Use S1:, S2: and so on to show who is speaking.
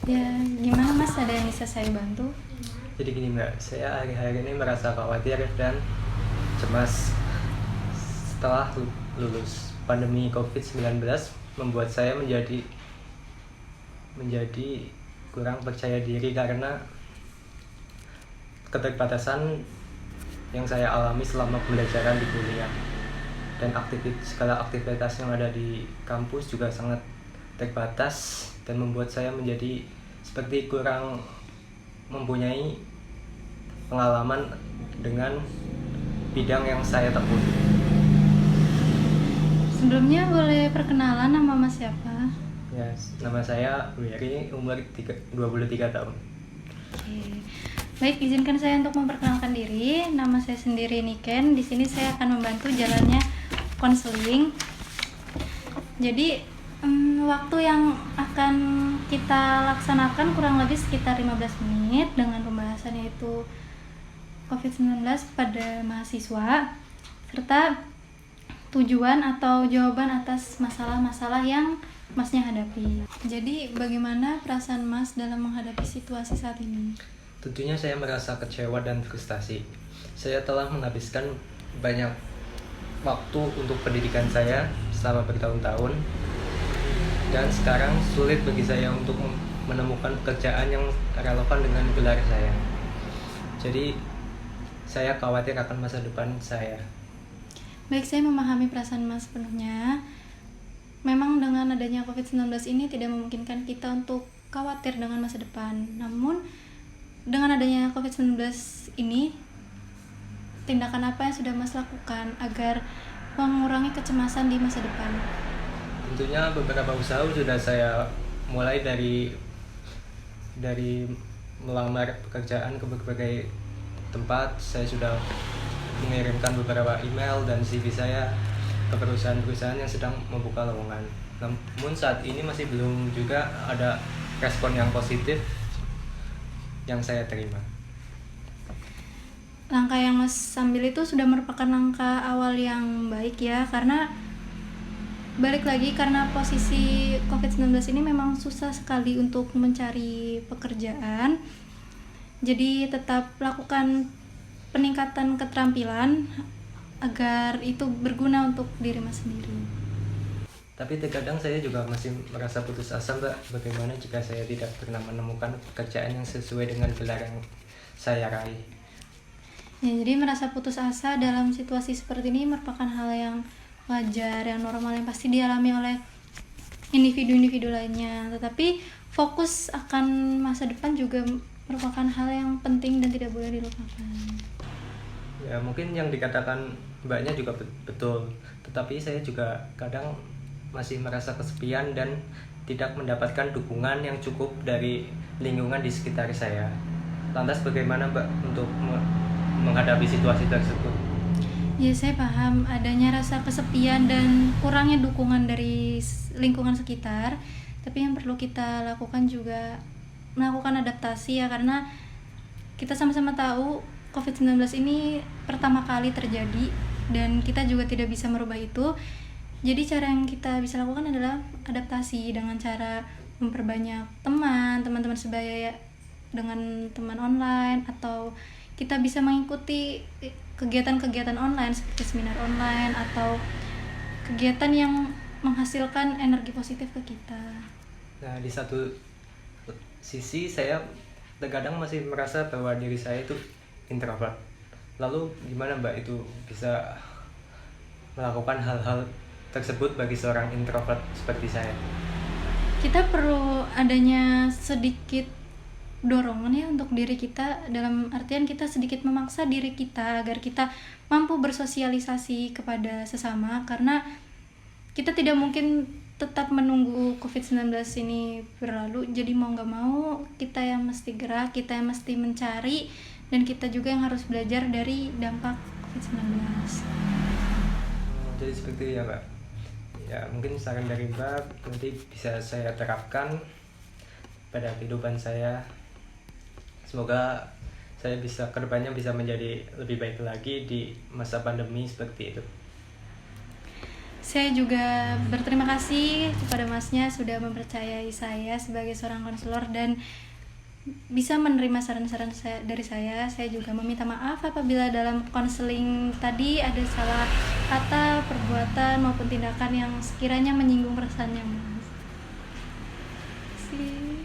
S1: Ya, gimana Mas? Ada yang bisa saya bantu?
S2: Jadi gini Mbak, saya hari-hari ini merasa khawatir dan cemas setelah lulus. Pandemi COVID-19 membuat saya menjadi kurang percaya diri karena keterbatasan yang saya alami selama pembelajaran di kuliah. Dan segala aktivitas yang ada di kampus juga sangat terbatas dan membuat saya menjadi seperti kurang mempunyai pengalaman dengan bidang yang saya tekuni.
S1: Sebelumnya boleh perkenalan nama Mas siapa?
S2: Ya, nama saya Wery, umur 23 tahun.
S1: Oke. Baik, izinkan saya untuk memperkenalkan diri. Nama saya sendiri Niken. Di sini saya akan membantu jalannya konseling. Jadi, waktu yang akan kita laksanakan kurang lebih sekitar 15 menit dengan pembahasan yaitu COVID-19 pada mahasiswa serta tujuan atau jawaban atas masalah-masalah yang Masnya hadapi. Jadi bagaimana perasaan Mas dalam menghadapi situasi saat ini?
S2: Tentunya saya merasa kecewa dan frustasi. Saya telah menghabiskan banyak waktu untuk pendidikan saya selama bertahun-tahun, dan sekarang sulit bagi saya untuk menemukan pekerjaan yang relevan dengan gelar saya. Jadi saya khawatir akan masa depan saya.
S1: Baik, saya memahami perasaan Mas sepenuhnya. Memang dengan adanya COVID-19 ini tidak memungkinkan kita untuk khawatir dengan masa depan. Namun, dengan adanya COVID-19 ini, tindakan apa yang sudah Mas lakukan agar mengurangi kecemasan di masa depan?
S2: Tentunya beberapa usaha sudah saya mulai dari melamar pekerjaan ke berbagai tempat. Saya sudah mengirimkan beberapa email dan CV saya ke perusahaan-perusahaan yang sedang membuka lowongan. Namun saat ini masih belum juga ada respon yang positif yang saya terima.
S1: Langkah yang Mas ambil itu sudah merupakan langkah awal yang baik ya, karena balik lagi karena posisi COVID-19 ini memang susah sekali untuk mencari pekerjaan. Jadi tetap lakukan peningkatan keterampilan agar itu berguna untuk diri Mas sendiri.
S2: Tapi terkadang saya juga masih merasa putus asa, Mbak. Bagaimana jika saya tidak pernah menemukan pekerjaan yang sesuai dengan gelar yang saya raih?
S1: Ya, jadi merasa putus asa dalam situasi seperti ini merupakan hal yang wajar, yang normal, yang pasti dialami oleh individu-individu lainnya. Tetapi fokus akan masa depan juga merupakan hal yang penting dan tidak boleh dilupakan.
S2: Ya, mungkin yang dikatakan Mbaknya juga betul. Tetapi saya juga kadang masih merasa kesepian dan tidak mendapatkan dukungan yang cukup dari lingkungan di sekitar saya. Lantas bagaimana Mbak untuk menghadapi situasi tersebut?
S1: Ya, saya paham adanya rasa kesepian dan kurangnya dukungan dari lingkungan sekitar. Tapi yang perlu kita lakukan juga melakukan adaptasi ya, karena kita sama-sama tahu COVID-19 ini pertama kali terjadi dan kita juga tidak bisa merubah itu. Jadi cara yang kita bisa lakukan adalah adaptasi dengan cara memperbanyak teman-teman sebaya dengan teman online, atau kita bisa mengikuti kegiatan-kegiatan online seperti seminar online atau kegiatan yang menghasilkan energi positif ke kita.
S2: Nah, di satu sisi saya terkadang masih merasa bahwa diri saya itu introvert. Lalu gimana Mbak itu bisa melakukan hal-hal tersebut bagi seorang introvert seperti saya?
S1: Kita perlu adanya sedikit dorongan ya untuk diri kita, dalam artian kita sedikit memaksa diri kita agar kita mampu bersosialisasi kepada sesama, karena kita tidak mungkin tetap menunggu COVID-19 ini berlalu. Jadi mau gak mau kita yang mesti gerak, kita yang mesti mencari, dan kita juga yang harus belajar dari dampak COVID-19.
S2: Jadi seperti itu ya Mbak. Ya, mungkin saran dari Mbak nanti bisa saya terapkan pada kehidupan saya. Semoga saya bisa kedepannya bisa menjadi lebih baik lagi di masa pandemi seperti itu.
S1: Saya juga berterima kasih kepada masnya sudah mempercayai saya sebagai seorang konselor dan bisa menerima saran-saran dari saya. Saya juga meminta maaf apabila dalam konseling tadi ada salah kata, perbuatan maupun tindakan yang sekiranya menyinggung perasaannya mas. Terima kasih.